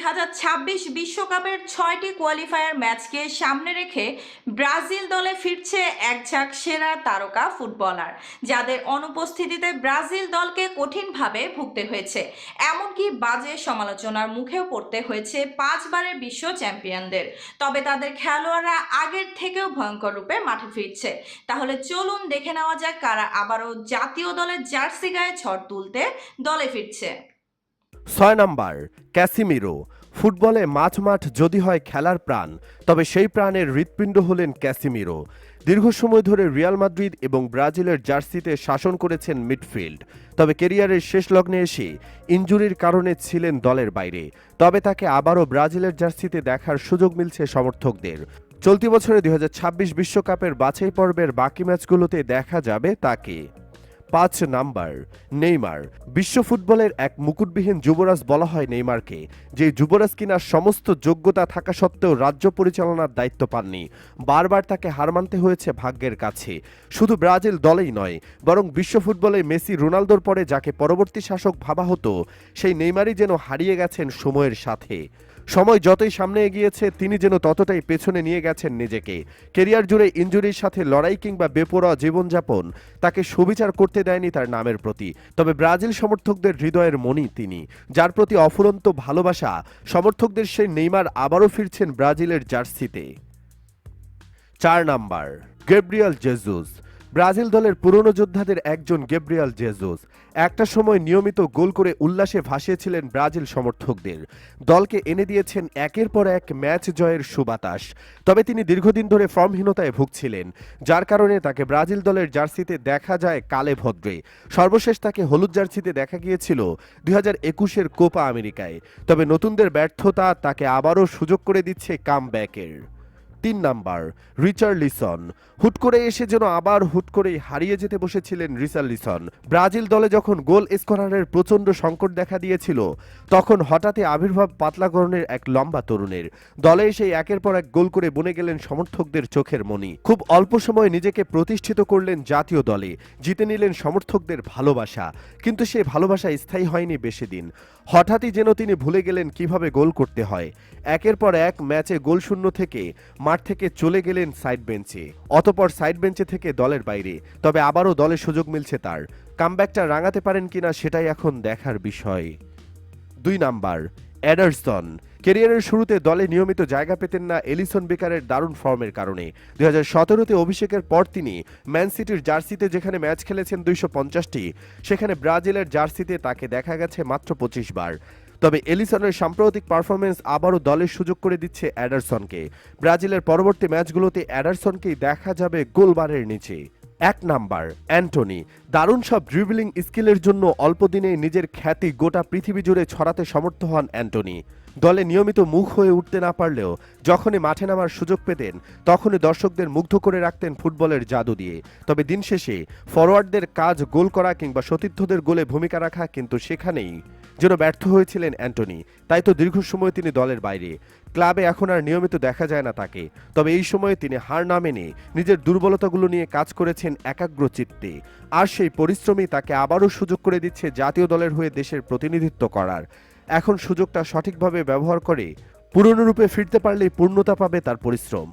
2026 বিশ্বকাপের 6টি কোয়ালিফায়ার ম্যাচকে সামনে রেখে ব্রাজিল দলে ফিরছে একঝাঁক সেরা তারকা ফুটবলার, যাদের অনুপস্থিতিতে ব্রাজিল দলকে কঠিনভাবে ভুগতে হয়েছে। এমনকি বাজে সমালোচনার মুখেও পড়তে হয়েছে 5বারের বিশ্ব চ্যাম্পিয়নদের। তবে তাদের খেলোয়াড়রা আগের থেকেও ভয়ঙ্কর রূপে মাঠে ফিরছে। তাহলে চলুন দেখে নেওয়া যাক কারা আবারও জাতীয় দলের জার্সি গায়ে ঝড় তুলতে দলে ফিরছে। 6 নাম্বার ক্যাসিমিরো। ফুটবলে মাঠ যদি হয় খেলার প্রাণ, তবে সেই প্রাণের হৃৎপিণ্ড হলেন ক্যাসিমিরো। দীর্ঘ সময় ধরে রিয়াল মাদ্রিদ এবং ব্রাজিলের জার্সিতে শাসন করেছেন মিডফিল্ড, তবে কেরিয়ারের শেষ লগ্নে এসে ইনজুরির কারণে ছিলেন দলের বাইরে। তবে তাকে আবারও ব্রাজিলের জার্সিতে দেখার সুযোগ মিলছে সমর্থকদের। চলতি বছরে 2026 বিশ্বকাপের বাছাই পর্বের বাকি ম্যাচগুলোতে দেখা যাবে তাকে। 5 নাম্বার নেইমার। বিশ্ব ফুটবলের এক মুকুটবিহীন যুবরাজ বলা হয় নেইমারকে, যে যুবরাজ কিনা সমস্ত যোগ্যতা থাকা সত্ত্বেও রাজ্য পরিচালনার দায়িত্ব পাননি। বারবার তাকে হার মানতে হয়েছে ভাগ্যের কাছে। শুধু ব্রাজিল দলেই নয়, বরং বিশ্ব ফুটবলে মেসি রোনালদোর পরে যাকে পরবর্তী শাসক ভাবা হতো, সেই নেইমারই যেন হারিয়ে গেছেন সময়ের সাথে। সময় যতই সামনে এগিয়েছে, তিনি যেন ততটাই পেছনে নিয়ে গেছেন নিজেকে। কেরিয়ার জুড়ে ইনজুরির সাথে লড়াই কিংবা বেপরোয়া জীবনযাপন তাকে সুবিচার করতে দেয়নি তার নামের প্রতি। তবে ব্রাজিল সমর্থকদের হৃদয়ের মণি তিনি, যার প্রতি অফুরন্ত ভালোবাসা। সমর্থকদের সেই নেইমার আবারও ফিরছেন ব্রাজিলের জার্সিতে। 4 নাম্বার গ্যাব্রিয়েল জেসুস। ব্রাজিল দলের পুরনো যোদ্ধাদের একজন গ্যাব্রিয়েল জেসুস একটা সময় নিয়মিত গোল করে উল্লাসে ভাসিয়েছিলেন ব্রাজিল সমর্থকদের। দলকে এনে দিয়েছেন একের পর এক ম্যাচ জয়ের সুবাতাস। তবে তিনি দীর্ঘদিন ধরে ফর্মহীনতায় ভুগছিলেন, যার কারণে তাকে ব্রাজিল দলের জার্সিতে দেখা যায় কালে ভদ্রে। সর্বশেষ তাকে হলুদ জার্সিতে দেখা গিয়েছিল 2021-এর কোপা আমেরিকায়। তবে নতুনদের ব্যর্থতা তাকে আবারও সুযোগ করে দিচ্ছে কামব্যাকের। 3 নাম্বার রিচার্লিসন। হুট করে এসে যেন আবার হুট করেই হারিয়ে যেতে বসেছিলেন রিচার্লিসন। ব্রাজিল দলে যখন গোল স্কোরারের প্রচণ্ড সংকট দেখা দিয়েছিল, তখন হঠাৎই আবির্ভাব পাতলাগড়নের এক লম্বা তরুণের। দলে এসে একের পর এক গোল করে বনে গেলেন সমর্থকদের চোখের মণি। খুব অল্প সময়ে নিজেকে প্রতিষ্ঠিত করলেন জাতীয় দলে, জিতে নিলেন সমর্থকদের ভালোবাসা। কিন্তু সেই ভালোবাসা স্থায়ী হয়নি বেশি দিন। হঠাৎই যেন তিনি ভুলে গেলেন কিভাবে গোল করতে হয়। একের পর এক ম্যাচে গোলশূন্য থেকে মাঠ থেকে চলে গেলেন সাইড বেঞ্চে, অতঃপর সাইড বেঞ্চে থেকে দলের বাইরে। তবে আবারও দলে সুযোগ মিলছে তার। কামব্যাকটা রাঙাতে পারেন কিনা সেটাই এখন দেখার বিষয়। 2 নাম্বার এডারসন। ক্যারিয়ারের শুরুতে দলে নিয়মিত জায়গা পেতেন না এলিসন বেকারের দারুণ ফর্মের কারণে। 2017-তে অভিষেকের পর তিনি ম্যান সিটির জার্সিতে যেখানে ম্যাচ খেলেছেন 250টি, সেখানে ব্রাজিলের জার্সিতে তাকে দেখা গেছে মাত্র 25 বার। তবে এলিসনের সাম্প্রতিক পারফরমেন্স আবারও দলের সুযোগ করে দিচ্ছে এডারসনকে। ব্রাজিলের পরবর্তী ম্যাচগুলোতে এডারসনকেই দেখা যাবে গোলবারের নিচে। 1 নাম্বার অ্যান্টনি। দারুণ সব ড্রিবলিং স্কিলের জন্য অল্প দিনে নিজের খ্যাতি গোটা পৃথিবী জুড়ে ছড়াতে সমর্থ হন অ্যান্টনি। দলে নিয়মিত মুখ হয়ে উঠতে না পারলেও যখনই মাঠে নামার সুযোগ পেতেন, তখনই দর্শকদের মুগ্ধ করে রাখতেন ফুটবলের জাদু দিয়ে। তবে দিন শেষে ফরওয়ার্ডদের কাজ গোল করা কিংবা সতীর্থদের গোলে ভূমিকা রাখা, কিন্তু সেখানেই যেন ব্যর্থ হয়েছিলেন অ্যান্টনি। তাই তো দীর্ঘ সময় তিনি দলের বাইরে। ক্লাবে এখন আর নিয়মিত দেখা যায় না তাকে। তবে এই সময়ে তিনি হার না মেনে নিজের দুর্বলতাগুলো নিয়ে কাজ করেছেন একাগ্র চিত্তে। আর সেই পরিশ্রমই তাকে আবারও সুযোগ করে দিচ্ছে জাতীয় দলের হয়ে দেশের প্রতিনিধিত্ব করার। এখন সুযোগটা সঠিকভাবে ব্যবহার করে পুরনো রূপে ফিরতে পারলেই পূর্ণতা পাবে তার পরিশ্রম।